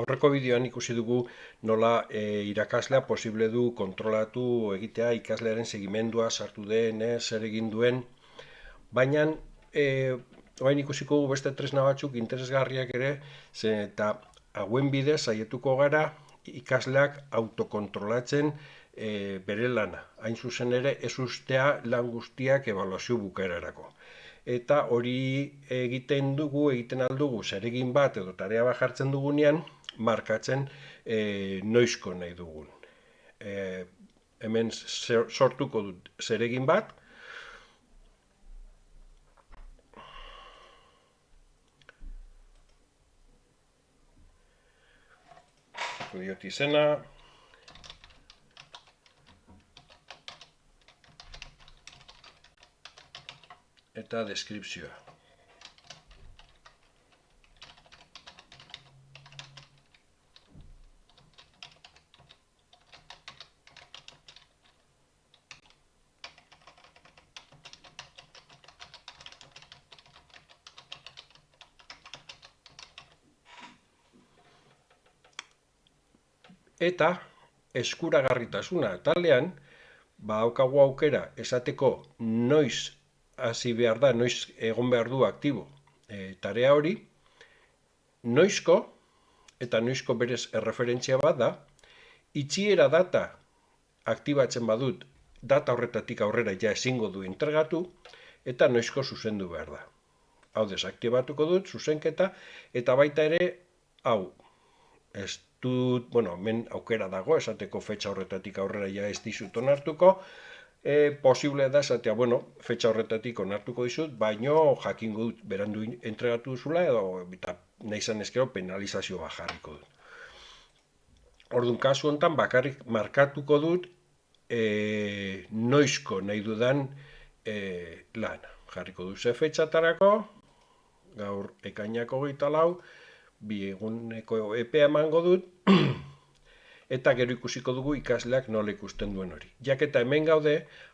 Aurreko bideoan ikusi dugu nola irakaslea posible du kontrolatu egitea ikaslearen segimendua sartu den, zer egin duen, baina orain ikusiko dugu beste tresna batzuk interesgarriak ere, eta hauen bidez saietuko gara ikasleak autokontrolatzen bere lana. Hain zuzen ere ez ustea lan guztiak ebaluazio bukaerarako. Eta hori egiten aldugu zeregin bat edo tarea bat jartzen dugunean, markatzen noizko nahi dugun. Hemen sortuko dut zeregin bat, diot izena, eta deskripzioa. Eta eskuragarritasuna atalean, daukagu aukera esateko noiz hasi behar da, noiz egon behar du aktibo tarea hori, noizko, eta noizko berez erreferentzia bat da, itxiera data aktibatzen badut, data horretatik aurrera ja ezingo du entregatu, eta noizko zuzendu behar da. Hau desaktibatuko dut, zuzenketa, eta baita ere, hau, ez dut, hemen aukera dago, esateko fetxa horretatik aurrera ja ez dizut onartuko, posible da esatea, fetxa horretatik onartuko dizut, baino jakingo dut berandu entregatu duzula, edo eta nahi zan ezkero penalizazio bat jarriko dut. Orduan, kasu honetan bakarrik markatuko dut noizko nahi dudan lana. Jarriko dut ze fetxatarako, gaur ekainak 24, 2 eguneko epea emango dut, eta gero ikusiko dugu ikasleak nola ikusten duen hori. Jaketa hemen gaude,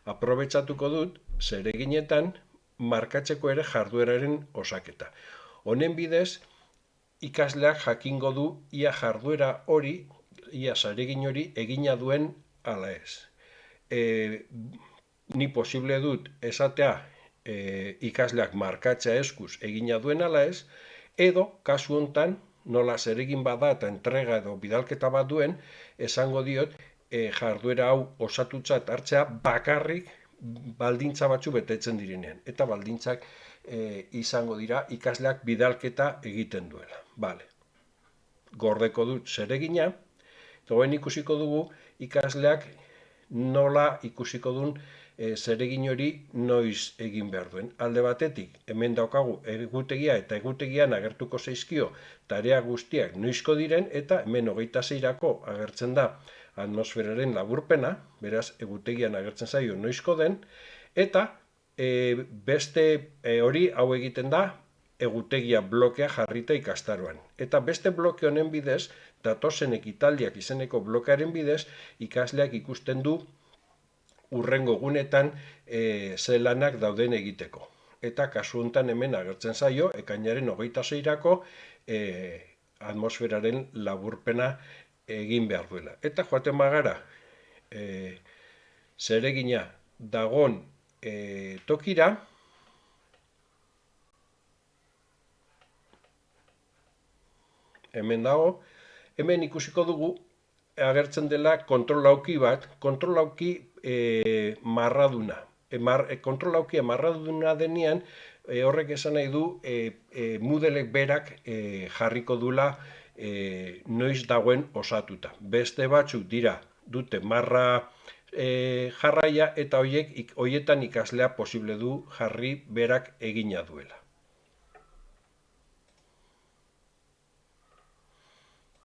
aprobetxatuko dut, zereginetan, markatzeko ere jardueraren osaketa. Honen bidez, ikasleak jakingo du ia jarduera hori, ia zeregin hori egina duen ala ez. Ni posible dut esatea ikasleak markatzea eskuz egina duen ala ez, edo, kasu honetan, nola zeregin bada eta entrega edo bidalketa bat duen, esango diot jarduera hau osatutzat hartzea bakarrik baldintza batzu betetzen direnean. Eta baldintzak izango dira ikasleak bidalketa egiten duela. Gordeko dut zeregina, eta hoen ikusiko dugu ikasleak nola ikusiko duen zeregin hori noiz egin behar duen. Alde batetik, hemen daukagu egutegia eta egutegian agertuko zaizkio tarea guztiak noizko diren, eta hemen 26rako agertzen da atmosferaren laburpena, beraz egutegian agertzen zaio noizko den, eta beste hori hau egiten da egutegia blokea jarrita ikastaroan. Eta beste bloke honen bidez, datozen ekitaldiak izeneko blokearen bidez, ikasleak ikusten du urrengo egunetan ze lanak dauden egiteko. Eta kasu honetan hemen agertzen zaio, ekainaren 26rako atmosferaren laburpena egin behar duela. Eta joaten bagara, zeregina dagon tokira, hemen dago, hemen ikusiko dugu agertzen dela kontrol lauki bat, kontrol lauki marraduna. Kontrol laukia marraduna denean, horrek esan nahi du Moodlek berak jarriko dula noiz dagoen osatuta. Beste batzuk dira dute marra jarraia, eta horietan ikaslea posible du jarri berak egina duela.